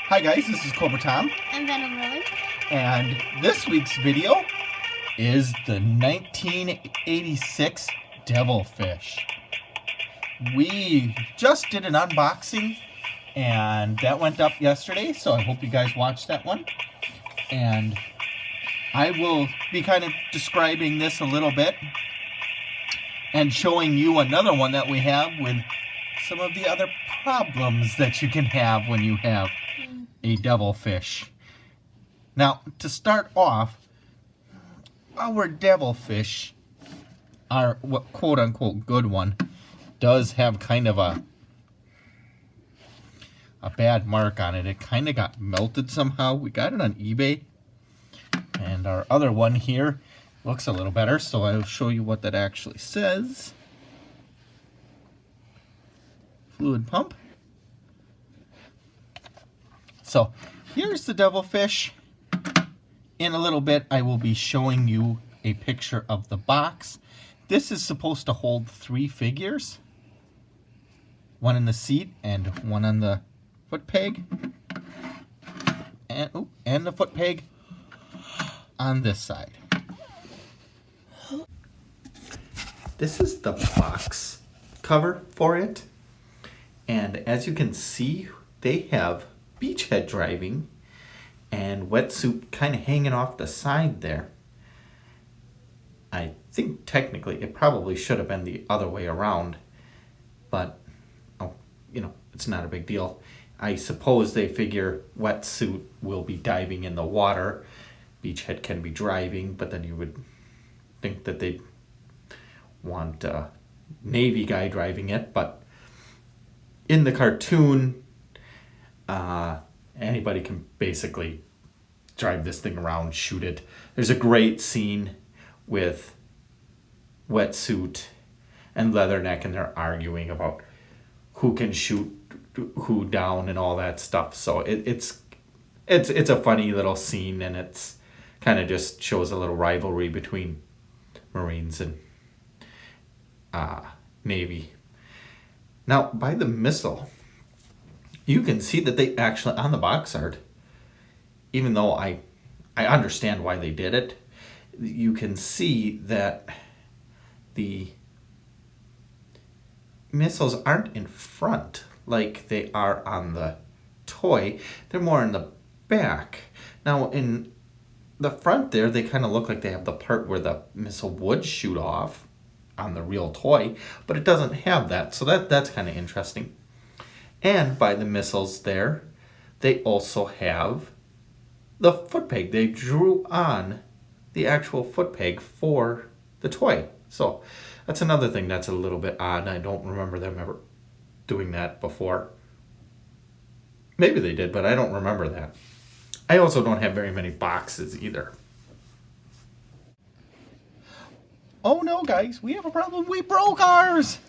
Hi guys, this is Cobra Tom, I'm Venom Lily. and this week's video is the 1986 Devilfish. We just did an unboxing, and that went up yesterday, so I hope you guys watched that one. And I will be kind of describing this a little bit and showing you another one that we have with some of the other problems that you can have when you have a devilfish. Now, to start off, our devilfish, our quote-unquote good one, does have kind of a bad mark on it. It kind of got melted somehow. We got it on eBay. And our other one here looks a little better, so I'll show you what that actually says. Fluid pump. So here's the devilfish. In a little bit, I will be showing you a picture of the box. This is supposed to hold 3 figures. One in the seat and one on the foot peg. And the foot peg on this side. This is the box cover for it. And as you can see, they have beachhead driving and wetsuit kind of hanging off the side there. I think technically it probably should have been the other way around, but it's not a big deal. I suppose they figure wetsuit will be diving in the water, beachhead can be driving, but then you would think that they'd want a Navy guy driving it. But in the cartoon, anybody can basically drive this thing around, shoot it. There's a great scene with wetsuit and leatherneck, and they're arguing about who can shoot who down and all that stuff. So it's a funny little scene, and it's kind of just shows a little rivalry between Marines and Navy. Now, by the missile, you can see that they actually, on the box art, even though I understand why they did it, you can see that the missiles aren't in front like they are on the toy. They're more in the back. Now, in the front there, they kind of look like they have the part where the missile would shoot off on the real toy, but it doesn't have that, so that's kind of interesting. And by the missiles there, they also have the foot peg. They drew on the actual foot peg for the toy. So that's another thing that's a little bit odd. I don't remember them ever doing that before. Maybe they did, but I don't remember that. I also don't have very many boxes either. Oh no, guys, we have a problem. We broke ours.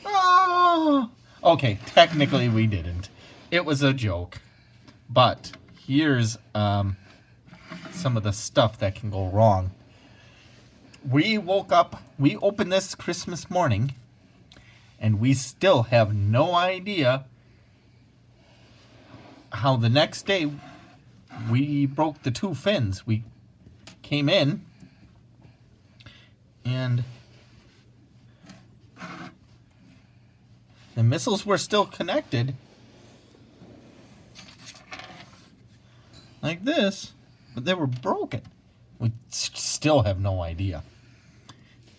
Oh! Okay, technically we didn't. It was a joke. But here's some of the stuff that can go wrong. We woke up, we opened this Christmas morning, and we still have no idea how the next day we broke the 2 fins. We came in, and the missiles were still connected like this, but they were broken. We still have no idea.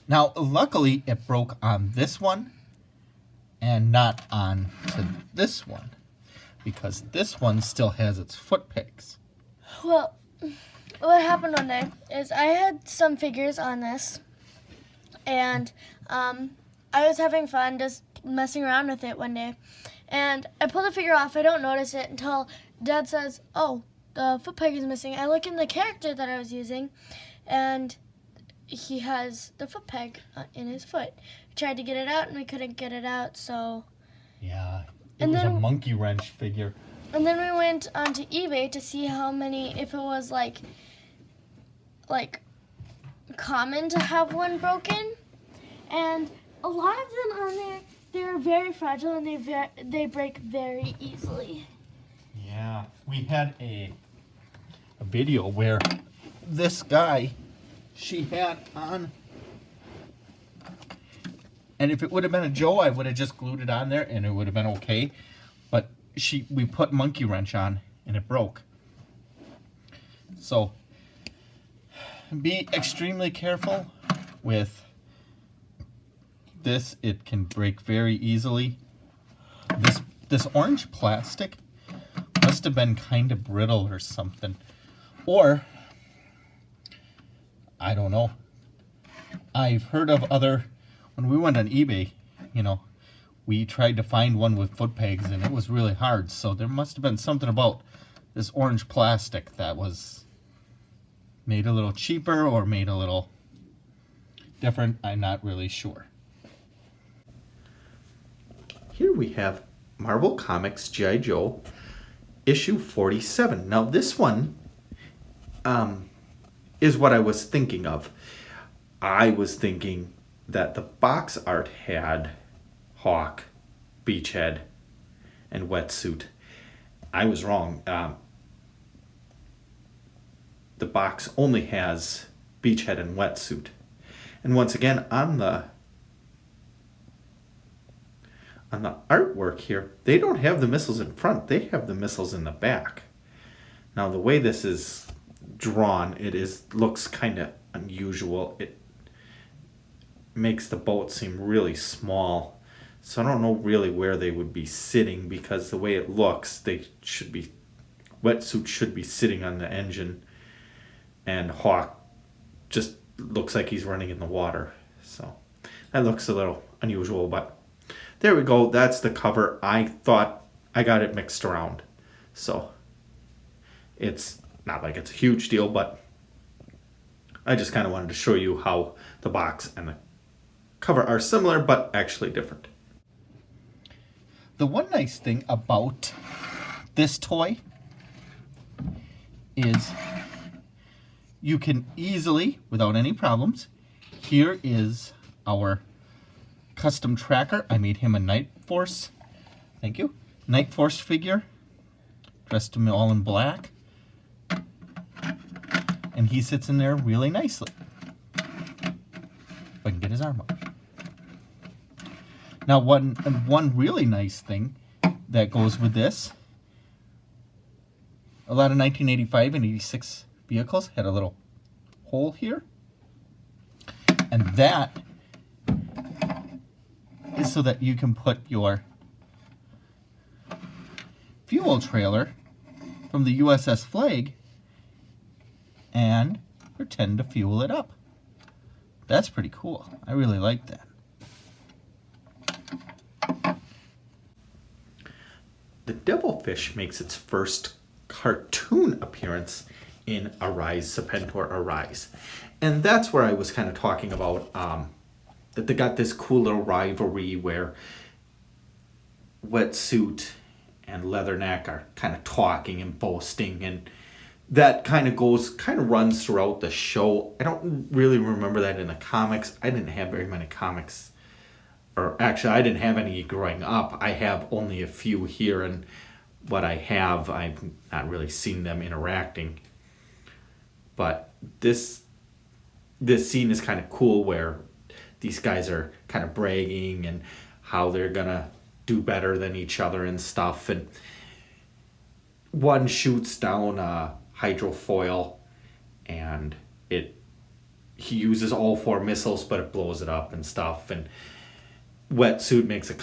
Now, luckily, it broke on this one and not on to this one, because this one still has its foot pegs. Well, what happened one day is I had some figures on this, and I was having fun just messing around with it one day, and I pull the figure off. I don't notice it until Dad says, "Oh, the foot peg is missing." I look in the character that I was using, and he has the foot peg in his foot. We tried to get it out, and we couldn't get it out, so... Yeah, it was a monkey wrench figure. And then we went onto eBay to see how many, if it was like common to have one broken, and a lot of them on there, they're very fragile and they break very easily. Yeah, we had a video where this guy, she had on, and if it would have been a Joe, I would have just glued it on there and it would have been okay. But we put monkey wrench on and it broke. So be extremely careful with this. It can break very easily. This orange plastic must have been kind of brittle or something. Or, I don't know. I've heard of when we went on eBay, we tried to find one with foot pegs and it was really hard. So there must have been something about this orange plastic that was made a little cheaper or made a little different. I'm not really sure. Here we have Marvel Comics G.I. Joe issue 47. Now this one is what I was thinking of. I was thinking that the box art had Hawk, Beachhead, and Wetsuit. I was wrong. The box only has Beachhead and Wetsuit. And once again, on the artwork here, they don't have the missiles in front. They have the missiles in the back. Now, the way this is drawn, looks kind of unusual. It makes the boat seem really small. So I don't know really where they would be sitting, because the way it looks, Wetsuit should be sitting on the engine, and Hawk just looks like he's running in the water. So that looks a little unusual, but there we go. That's the cover. I thought I got it mixed around. So it's not like it's a huge deal, but I just kind of wanted to show you how the box and the cover are similar, but actually different. The one nice thing about this toy is you can easily, without any problems, here is our custom tracker. I made him a Night Force. Thank you. Night Force figure. Dressed him all in black. And he sits in there really nicely. If I can get his arm up. Now, one really nice thing that goes with this, a lot of 1985 and 86 vehicles had a little hole here. And that is so that you can put your fuel trailer from the USS Flag and pretend to fuel it up. That's pretty cool. I really like that. The Devilfish makes its first cartoon appearance in Arise, Serpentor Arise. And that's where I was kind of talking about that they got this cool little rivalry where Wetsuit and Leatherneck are kind of talking and boasting, and that kind of runs throughout the show. I don't really remember that in the comics. I didn't have very many comics, or actually I didn't have any growing up. I have only a few here, and what I have, I've not really seen them interacting. But this scene is kind of cool where these guys are kind of bragging and how they're gonna do better than each other and stuff. And one shoots down a hydrofoil, and he uses all 4 missiles, but it blows it up and stuff. And Wetsuit makes a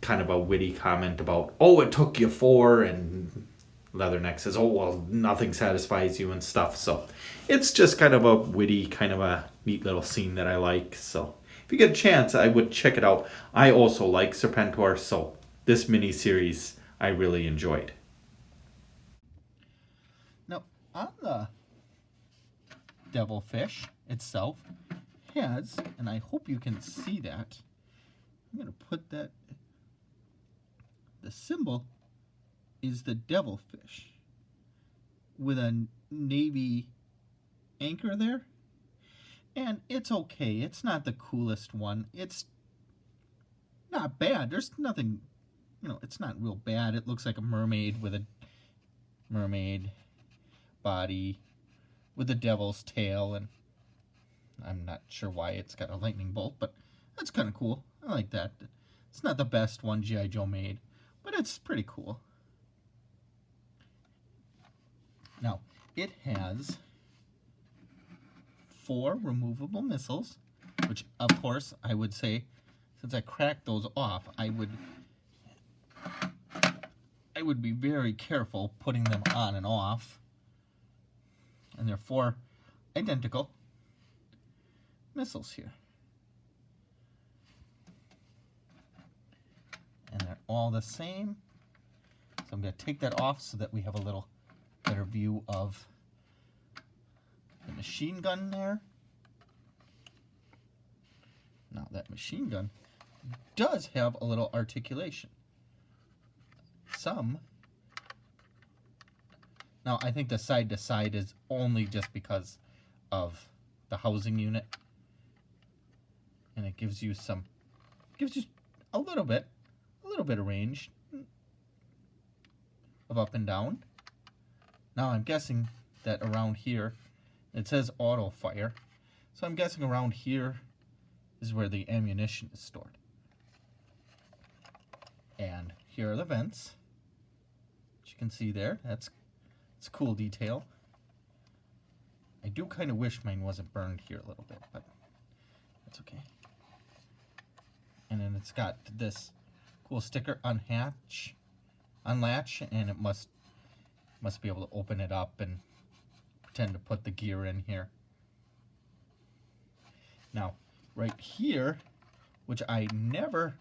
kind of a witty comment about, oh, it took you 4, and Leatherneck says, oh, well, nothing satisfies you and stuff. So it's just kind of a witty, kind of a neat little scene that I like. So if you get a chance, I would check it out. I also like Serpentor, so this mini-series I really enjoyed. Now, on the Devilfish itself has, and I hope you can see that, I'm going to put that, the symbol is the Devilfish with a navy anchor there. And it's okay. It's not the coolest one. It's not bad. There's nothing, it's not real bad. It looks like a mermaid with a mermaid body with the devil's tail, and I'm not sure why it's got a lightning bolt, but that's kind of cool. I like that. It's not the best one G.I. Joe made, but it's pretty cool. Now, it has 4 removable missiles, which, of course, I would say, since I cracked those off, I would be very careful putting them on and off. And there are 4 identical missiles here. And they're all the same. So I'm going to take that off so that we have a little better view of the machine gun there. Now that machine gun does have a little articulation. Some. Now I think the side to side is only just because of the housing unit. And it gives you a little bit of range of up and down. Now I'm guessing that around here, it says auto fire, so I'm guessing around here is where the ammunition is stored. And here are the vents, which you can see there. It's a cool detail. I do kind of wish mine wasn't burned here a little bit, but that's okay. And then it's got this cool sticker, unlatch, and it must be able to open it up and pretend to put the gear in here. Now, right here, which I never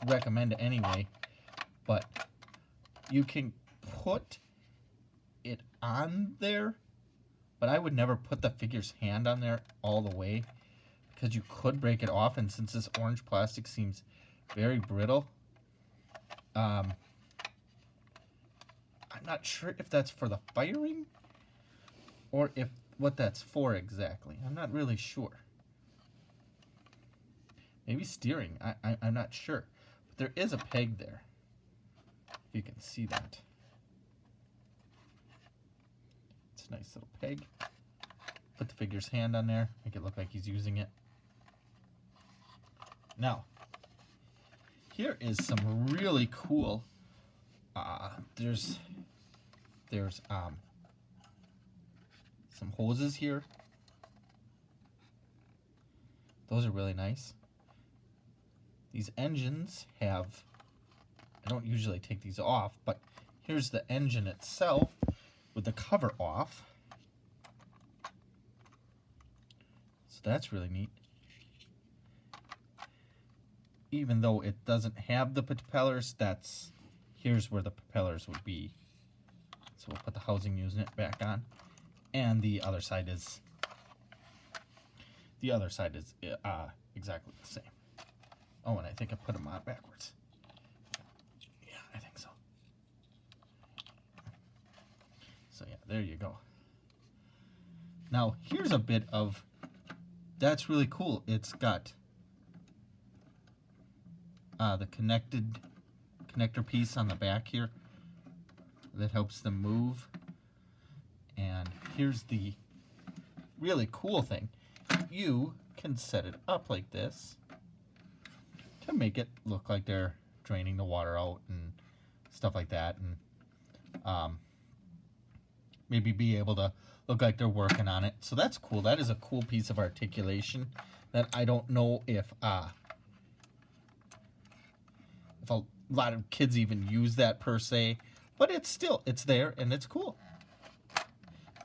recommend anyway, but you can put it on there, but I would never put the figure's hand on there all the way, because you could break it off, and since this orange plastic seems very brittle, I'm not sure if that's for the firing or what that's for exactly. I'm not really sure. Maybe steering. I'm not sure. But there is a peg there, if you can see that. It's a nice little peg. Put the figure's hand on there, make it look like he's using it. Now, here is some really cool, there's some hoses here. Those are really nice. These engines have, I don't usually take these off, but here's the engine itself with the cover off. So that's really neat. Even though it doesn't have the propellers, here's where the propellers would be. So we'll put the housing unit back on, and the other side is exactly the same. Oh, and I think I put them on backwards. Yeah, I think so. So yeah, there you go. Now here's a bit of, that's really cool. It's got the connector piece on the back here that helps them move. And here's the really cool thing. You can set it up like this to make it look like they're draining the water out and stuff like that, and maybe be able to look like they're working on it. So that's cool. That is a cool piece of articulation that I don't know if a lot of kids even use that per se, but it's there and it's cool.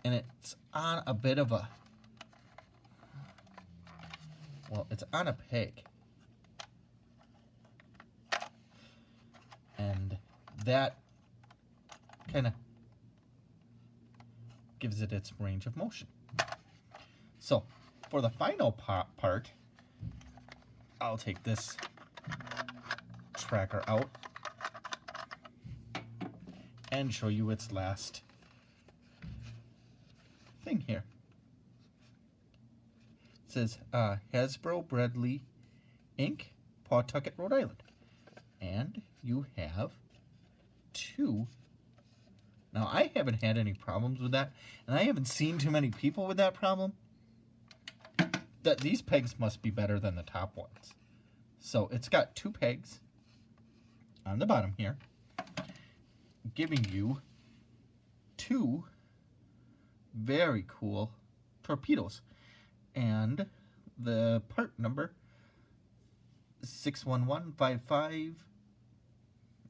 And it's on a bit of it's on a peg. And that kind of gives it its range of motion. So for the final part, I'll take this tracker out and show you its last thing here. It says Hasbro Bradley Inc., Pawtucket, Rhode Island. And you have 2 I haven't had any problems with that, and I haven't seen too many people with that problem. That these pegs must be better than the top ones. So it's got 2 pegs on the bottom here, giving you 2 very cool torpedoes. And the part number 61155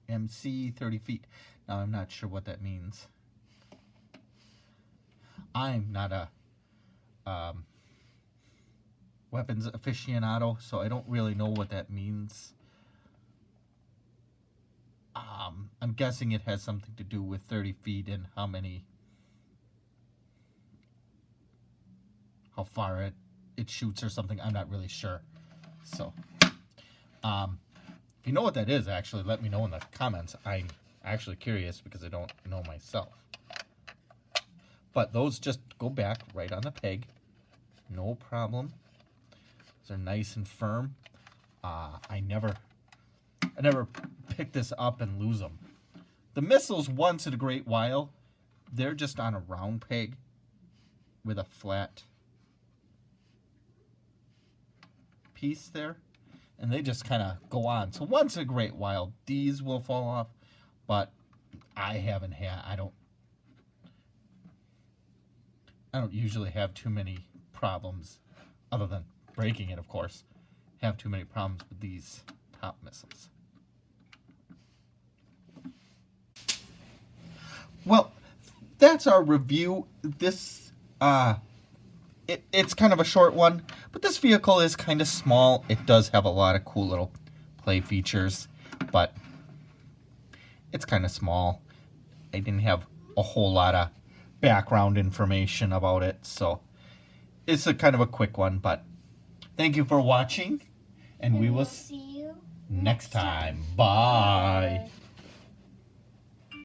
MC 30 feet. Now I'm not sure what that means. I'm not a weapons aficionado, so I don't really know what that means. I'm guessing it has something to do with 30 feet and how far it shoots or something. I'm not really sure. So, if you know what that is, actually, let me know in the comments. I'm actually curious because I don't know myself. But those just go back right on the peg. No problem. Those are nice and firm. I never pick this up and lose them. The missiles, once in a great while, they're just on a round peg with a flat piece there, and they just kind of go on. So once in a great while, these will fall off, but I don't usually have too many problems, other than breaking it, of course, have too many problems with these top missiles. Well, that's our review. This, it's kind of a short one, but this vehicle is kind of small. It does have a lot of cool little play features, but it's kind of small. I didn't have a whole lot of background information about it, so it's a kind of a quick one, but thank you for watching, and we will see you next time. Bye.